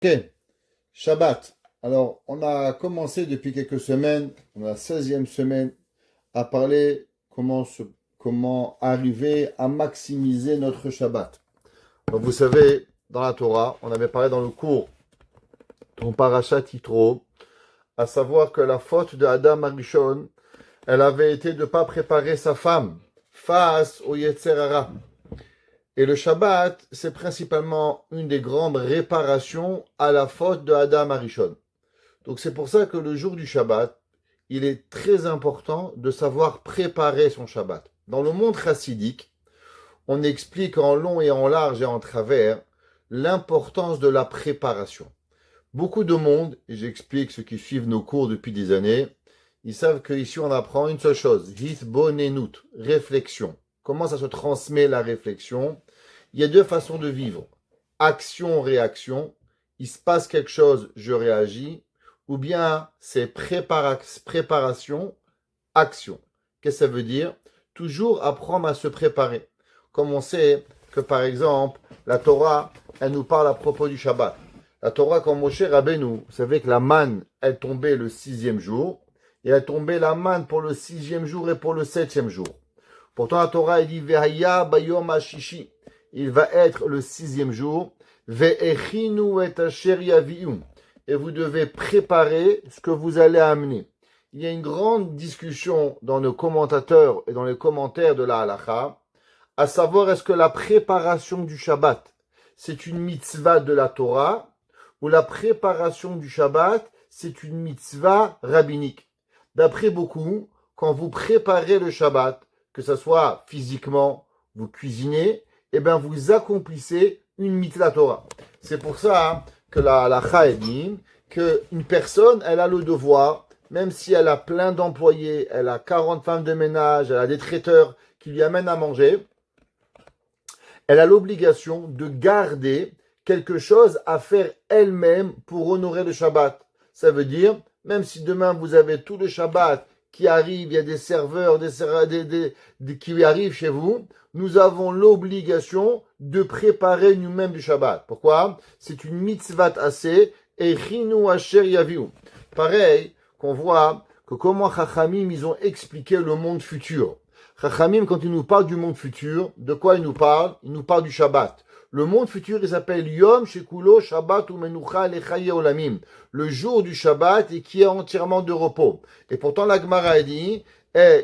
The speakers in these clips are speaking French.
Ok, Shabbat. Alors, on a commencé depuis quelques semaines, on a la 16e semaine, à parler comment arriver à maximiser notre Shabbat. Donc, vous savez, dans la Torah, on avait parlé dans le cours ton Parashat Yitro, à savoir que la faute de Adam Arishon, elle avait été de ne pas préparer sa femme face au Yetzer Hara. Et le Shabbat, c'est principalement une des grandes réparations à la faute de Adam Arishon. Donc c'est pour ça que le jour du Shabbat, il est très important de savoir préparer son Shabbat. Dans le monde chassidique, on explique en long et en large et en travers l'importance de la préparation. Beaucoup de monde, et j'explique ceux qui suivent nos cours depuis des années, ils savent qu'ici on apprend une seule chose, hitbonenut, réflexion. Comment ça se transmet la réflexion? Il y a deux façons de vivre. Action-réaction. Il se passe quelque chose, je réagis. Ou bien c'est préparation, action. Qu'est-ce que ça veut dire? Toujours apprendre à se préparer. Comme on sait que par exemple, la Torah, elle nous parle à propos du Shabbat. La Torah, quand Moshe Rabbeinu, vous savez que la manne, elle tombait le 6e jour, et elle tombait la manne pour le 6e jour et pour le 7e jour. Pourtant, la Torah, elle dit, Ve'haya bayom hashishi. Il va être le 6e jour. Ve'echinu et asher yavi'u. Et vous devez préparer ce que vous allez amener. Il y a une grande discussion dans nos commentateurs et dans les commentaires de la halakha, à savoir est-ce que la préparation du Shabbat, c'est une mitzvah de la Torah, ou la préparation du Shabbat, c'est une mitzvah rabbinique. D'après beaucoup, quand vous préparez le Shabbat, que ce soit physiquement, vous cuisinez, eh bien vous accomplissez une mitzvah Torah. C'est pour ça que la halakha dit qu'une personne, elle a le devoir, même si elle a plein d'employés, elle a 40 femmes de ménage, elle a des traiteurs qui lui amènent à manger, elle a l'obligation de garder quelque chose à faire elle-même pour honorer le Shabbat. Ça veut dire, même si demain vous avez tout le Shabbat qui arrive, il y a des serveurs qui arrivent chez vous, nous avons l'obligation de préparer nous-mêmes du Shabbat. Pourquoi? C'est une mitzvah assez et chinu asher yaviu. Pareil qu'on voit que comment Chachamim ils ont expliqué le monde futur. Chachamim, quand ils nous parlent du monde futur, de quoi ils nous parlent? Ils nous parlent du Shabbat. Le monde futur, il s'appelle Yom Shekulo Shabbat Umenucha Lechaye Olamim. Le jour du Shabbat et qui est entièrement de repos. Et pourtant, la Gemara dit,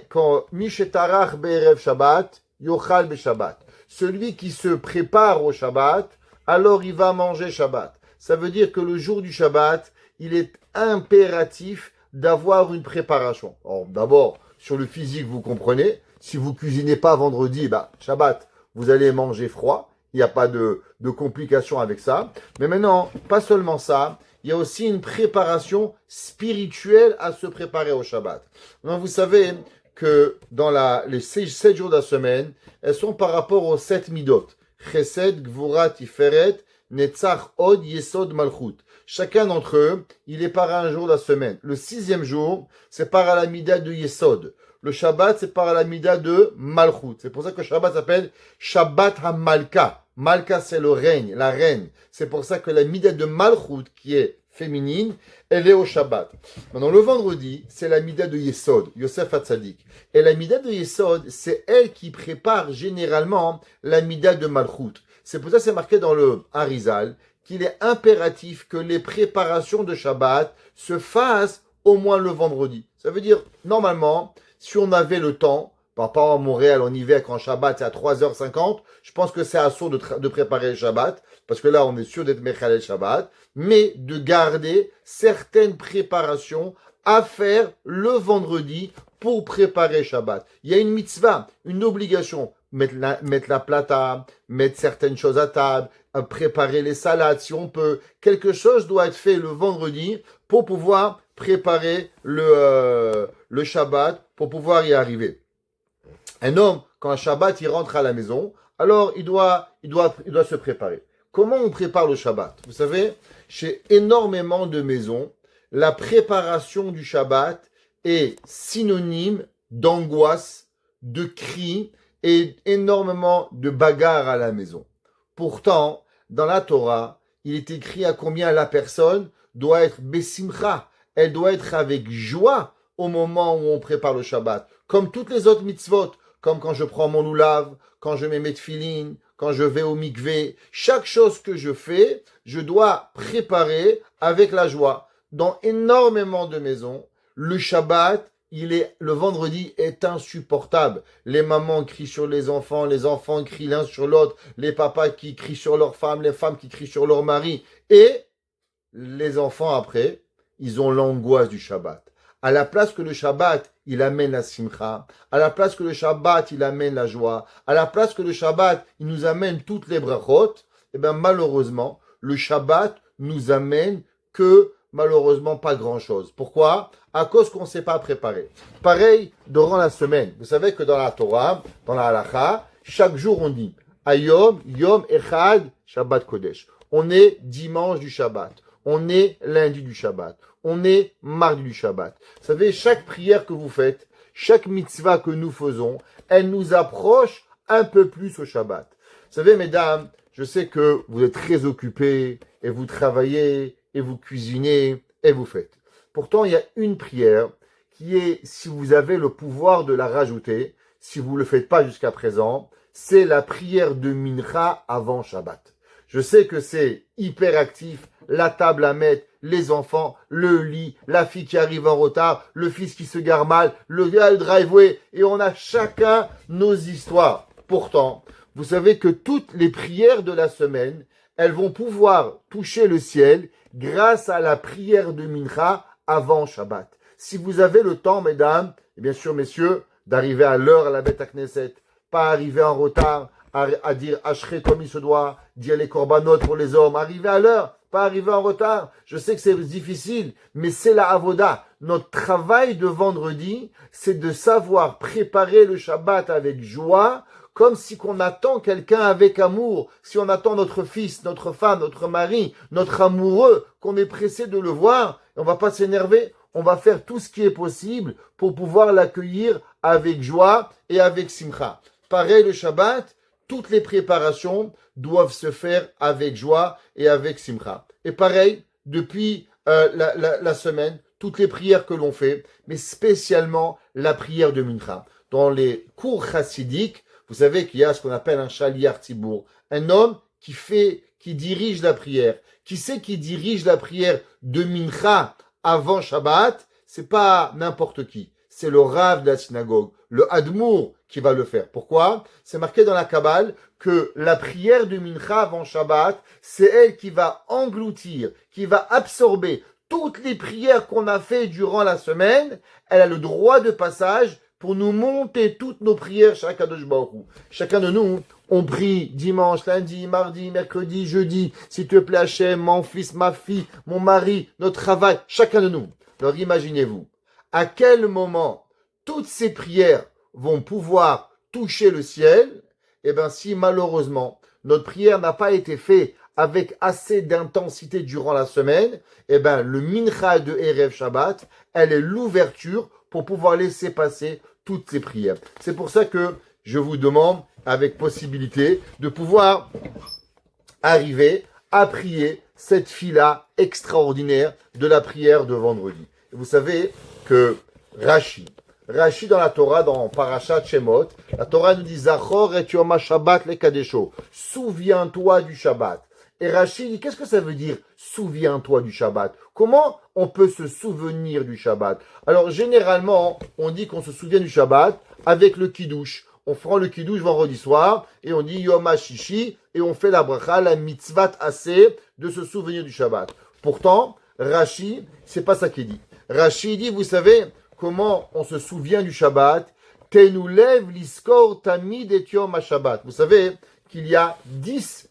quand Mishetarach Be'erev Shabbat, Yochal Be'Shabbat. Celui qui se prépare au Shabbat, alors il va manger Shabbat. Ça veut dire que le jour du Shabbat, il est impératif d'avoir une préparation. Alors, d'abord, sur le physique, vous comprenez. Si vous cuisinez pas vendredi, Shabbat, vous allez manger froid. Il n'y a pas de complications avec ça. Mais maintenant, pas seulement ça, il y a aussi une préparation spirituelle à se préparer au Shabbat. Donc, vous savez que dans les 7 jours de la semaine, elles sont par rapport aux 7 midot. Chesed, Gvura, Tiferet, Netzach, Od, Yesod, Malchut. Chacun d'entre eux, il est par un jour de la semaine. Le 6e jour, c'est par à la mida de Yesod. Le Shabbat, c'est par à la mida de Malchut. C'est pour ça que le Shabbat s'appelle Shabbat HaMalka. Malka, c'est le règne, la reine. C'est pour ça que la mida de Malchut, qui est féminine, elle est au Shabbat. Maintenant, le vendredi, c'est la mida de Yesod, Yosef Hatzadik. Et la mida de Yesod, c'est elle qui prépare généralement la mida de Malchut. C'est pour ça que c'est marqué dans le Harizal qu'il est impératif que les préparations de Shabbat se fassent au moins le vendredi. Ça veut dire, normalement, si on avait le temps, par rapport à Montréal en hiver, quand Shabbat c'est à 3h50, je pense que c'est assaut de préparer le Shabbat, parce que là on est sûr d'être Mechalel Shabbat, mais de garder certaines préparations à faire le vendredi pour préparer Shabbat. Il y a une mitzvah, une obligation, mettre la plata, mettre certaines choses à table, préparer les salades si on peut. Quelque chose doit être fait le vendredi pour pouvoir préparer le Shabbat, pour pouvoir y arriver. Un homme, quand un Shabbat, il rentre à la maison, alors il doit se préparer. Comment on prépare le Shabbat? Vous savez, chez énormément de maisons, la préparation du Shabbat est synonyme d'angoisse, de cris et énormément de bagarres à la maison. Pourtant, dans la Torah, il est écrit à combien la personne doit être besimcha. Elle doit être avec joie au moment où on prépare le Shabbat. Comme toutes les autres mitzvot, comme quand je prends mon loulav, quand je mets mes tefilines, quand je vais au mikvé. Chaque chose que je fais, je dois préparer avec la joie. Dans énormément de maisons, le Shabbat, le vendredi est insupportable. Les mamans crient sur les enfants crient l'un sur l'autre, les papas qui crient sur leurs femmes, les femmes qui crient sur leur mari. Et les enfants après, ils ont l'angoisse du Shabbat. À la place que le Shabbat, il amène la simcha, à la place que le Shabbat, il amène la joie, à la place que le Shabbat, il nous amène toutes les brachot, eh bien malheureusement, le Shabbat nous amène que malheureusement pas grand-chose. Pourquoi? À cause qu'on ne s'est pas préparé. Pareil, durant la semaine. Vous savez que dans la Torah, dans la Halakha, chaque jour on dit Ayom, Yom Echad, Shabbat Kodesh. On est dimanche du Shabbat. On est lundi du Shabbat. On est mardi du Shabbat. Vous savez, chaque prière que vous faites, chaque mitzvah que nous faisons, elle nous approche un peu plus au Shabbat. Vous savez, mesdames, je sais que vous êtes très occupées et vous travaillez et vous cuisinez et vous faites. Pourtant, il y a une prière qui est, si vous avez le pouvoir de la rajouter, si vous ne le faites pas jusqu'à présent, c'est la prière de Mincha avant Shabbat. Je sais que c'est hyper actif, la table à mettre, les enfants, le lit, la fille qui arrive en retard, le fils qui se gare mal, le driveway, et on a chacun nos histoires. Pourtant, vous savez que toutes les prières de la semaine, elles vont pouvoir toucher le ciel grâce à la prière de Mincha avant Shabbat. Si vous avez le temps, mesdames, et bien sûr, messieurs, d'arriver à l'heure à la Beth Knesset, pas arriver en retard, à dire Ashrei comme il se doit, dire les korbanot pour les hommes, arriver à l'heure, pas arriver en retard. Je sais que c'est difficile, mais c'est la avoda. Notre travail de vendredi, c'est de savoir préparer le Shabbat avec joie, comme si qu'on attend quelqu'un avec amour. Si on attend notre fils, notre femme, notre mari, notre amoureux, qu'on est pressé de le voir, on va pas s'énerver. On va faire tout ce qui est possible pour pouvoir l'accueillir avec joie et avec simcha. Pareil, le Shabbat, toutes les préparations doivent se faire avec joie et avec simcha. Et pareil, depuis la semaine, toutes les prières que l'on fait, mais spécialement la prière de Mincha. Dans les cours chassidiques, vous savez qu'il y a ce qu'on appelle un shaliach tzibur, un homme qui dirige la prière. Qui c'est qui dirige la prière de Mincha avant Shabbat? C'est pas n'importe qui. C'est le Rav de la synagogue, le Hadmour qui va le faire. Pourquoi? C'est marqué dans la Kabbale que la prière de Mincha avant Shabbat, c'est elle qui va engloutir, qui va absorber toutes les prières qu'on a fait durant la semaine. Elle a le droit de passage pour nous monter toutes nos prières chaque Kadosh Baruch Hu. Chacun de nous, on prie dimanche, lundi, mardi, mercredi, jeudi. S'il te plaît, Hachem, mon fils, ma fille, mon mari, notre travail, chacun de nous. Alors imaginez-vous, à quel moment toutes ces prières vont pouvoir toucher le ciel? Eh bien, si malheureusement notre prière n'a pas été faite avec assez d'intensité durant la semaine, eh bien, le Mincha de Erev Shabbat, elle est l'ouverture pour pouvoir laisser passer toutes ces prières. C'est pour ça que je vous demande, avec possibilité, de pouvoir arriver à prier cette fila extraordinaire de la prière de vendredi. Et vous savez que Rashi dans la Torah, dans Parashat Shemot, la Torah nous dit Zachor et Yom HaShabbat le Kadesho. Souviens-toi du Shabbat. Et Rashi dit, qu'est-ce que ça veut dire souviens-toi du Shabbat? Comment on peut se souvenir du Shabbat? Alors généralement, on dit qu'on se souvient du Shabbat avec le Kiddush. On prend le Kiddush vendredi soir et on dit Yom HaShishi et on fait la bracha, la mitzvat assez de se souvenir du Shabbat. Pourtant, Rashi, c'est pas ça qu'il dit. Rashi dit, vous savez comment on se souvient du Shabbat? Tenu lev liskor tamid et Yom HaShabbat. Vous savez qu'il y a 10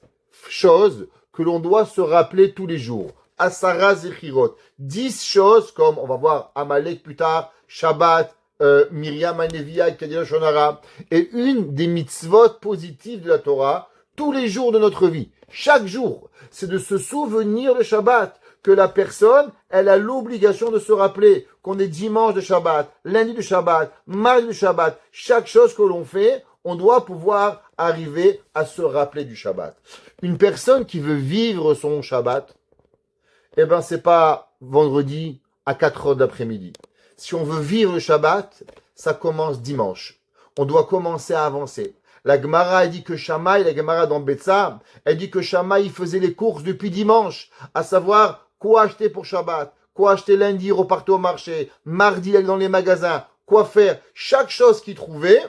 choses que l'on doit se rappeler tous les jours. Asara Zechirot. 10 choses comme, on va voir Amalek plus tard, Shabbat, Miriam Anevia et Kadir Shonara. Et une des mitzvot positives de la Torah, tous les jours de notre vie, chaque jour, c'est de se souvenir de Shabbat, que la personne, elle a l'obligation de se rappeler qu'on est dimanche de Shabbat, lundi de Shabbat, mardi de Shabbat. Chaque chose que l'on fait, on doit pouvoir arriver à se rappeler du Shabbat. Une personne qui veut vivre son Shabbat, eh ben, c'est pas vendredi à 4 heures d'après-midi. Si on veut vivre le Shabbat, ça commence dimanche. On doit commencer à avancer. La Gemara, elle dit que Shammai, la Gemara dans Betsa, elle dit que Shammai, il faisait les courses depuis dimanche, à savoir quoi acheter pour Shabbat, quoi acheter lundi, repartir au marché, mardi, il allait dans les magasins, quoi faire. Chaque chose qu'il trouvait,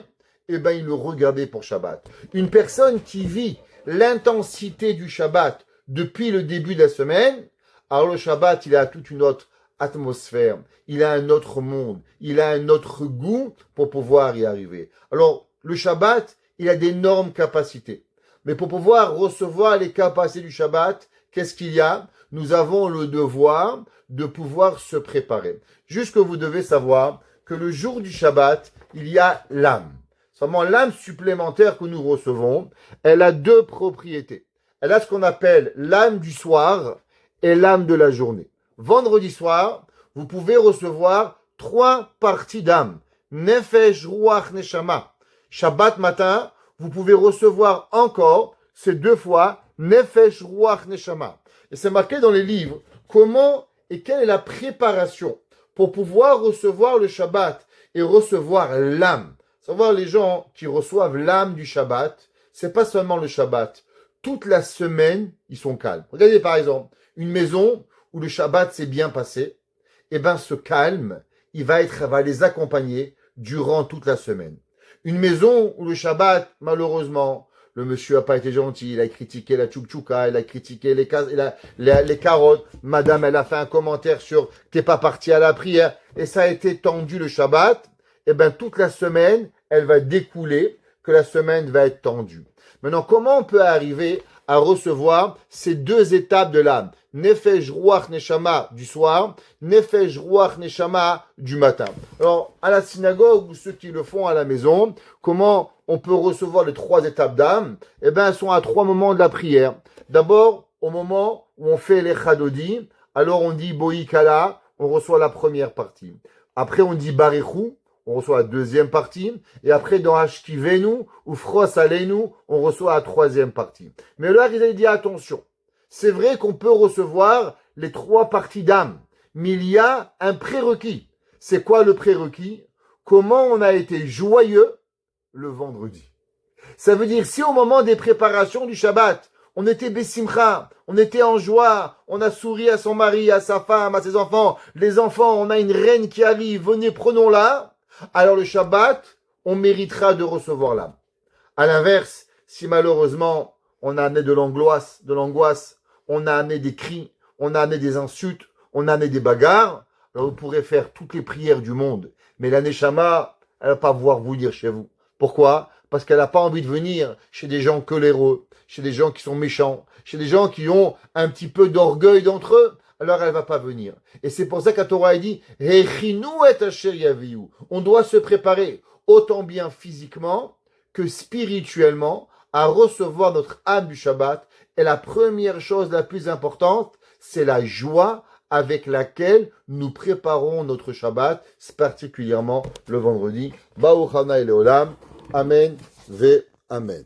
eh ben, il le regardait pour Shabbat. Une personne qui vit l'intensité du Shabbat depuis le début de la semaine, alors le Shabbat, il a toute une autre atmosphère, il a un autre monde, il a un autre goût pour pouvoir y arriver. Alors, le Shabbat, il a d'énormes capacités. Mais pour pouvoir recevoir les capacités du Shabbat, qu'est-ce qu'il y a? Nous avons le devoir de pouvoir se préparer. Juste que vous devez savoir que le jour du Shabbat, il y a l'âme. Seulement l'âme supplémentaire que nous recevons, elle a deux propriétés. Elle a ce qu'on appelle l'âme du soir et l'âme de la journée. Vendredi soir, vous pouvez recevoir 3 parties d'âme. Nefesh, Ruach, Neshama. Shabbat matin, vous pouvez recevoir encore ces 2 fois Nefesh, Ruach, Neshama. Et c'est marqué dans les livres comment et quelle est la préparation pour pouvoir recevoir le Shabbat et recevoir l'âme. Savoir les gens qui reçoivent l'âme du Shabbat, c'est pas seulement le Shabbat. Toute la semaine, ils sont calmes. Regardez par exemple, une maison où le Shabbat s'est bien passé, eh ben ce calme, va les accompagner durant toute la semaine. Une maison où le Shabbat, malheureusement, le monsieur a pas été gentil, il a critiqué la tchouk-tchouka, il a critiqué les carottes, madame, elle a fait un commentaire sur t'es pas parti à la prière, et ça a été tendu le Shabbat, eh ben toute la semaine, elle va découler, que la semaine va être tendue. Maintenant, comment on peut arriver à recevoir ces 2 étapes de l'âme? Nefesh, Ruach, Neshama du soir, Nefesh, Ruach, Neshama du matin. Alors, à la synagogue, ou ceux qui le font à la maison, comment on peut recevoir les 3 étapes d'âme? Eh bien, elles sont à 3 moments de la prière. D'abord, au moment où on fait les chadodi, alors on dit Boï Kala, on reçoit la première partie. Après, on dit Barichou, on reçoit la deuxième partie. Et après, dans Ashkivenu ou Fros Aleinu, on reçoit la 3e partie. Mais là, il a dit attention. C'est vrai qu'on peut recevoir les 3 parties d'âme. Mais il y a un prérequis. C'est quoi le prérequis? Comment on a été joyeux le vendredi. Ça veut dire, si au moment des préparations du Shabbat, on était Bessimcha, on était en joie, on a souri à son mari, à sa femme, à ses enfants, les enfants, on a une reine qui arrive, venez, prenons-la, alors le Shabbat, on méritera de recevoir l'âme. À l'inverse, si malheureusement, on a amené de l'angoisse, on a amené des cris, on a amené des insultes, on a amené des bagarres, alors vous pourrez faire toutes les prières du monde. Mais la Neshama, elle va pas pouvoir vous lire chez vous. Pourquoi? Parce qu'elle n'a pas envie de venir chez des gens coléreux, chez des gens qui sont méchants, chez des gens qui ont un petit peu d'orgueil d'entre eux. Alors elle va pas venir. Et c'est pour ça qu'à Torah a dit on doit se préparer autant bien physiquement que spirituellement à recevoir notre âme du Shabbat. Et la première chose la plus importante, c'est la joie avec laquelle nous préparons notre Shabbat, particulièrement le vendredi. Baruch Hana Leolam. Amen ve Amen.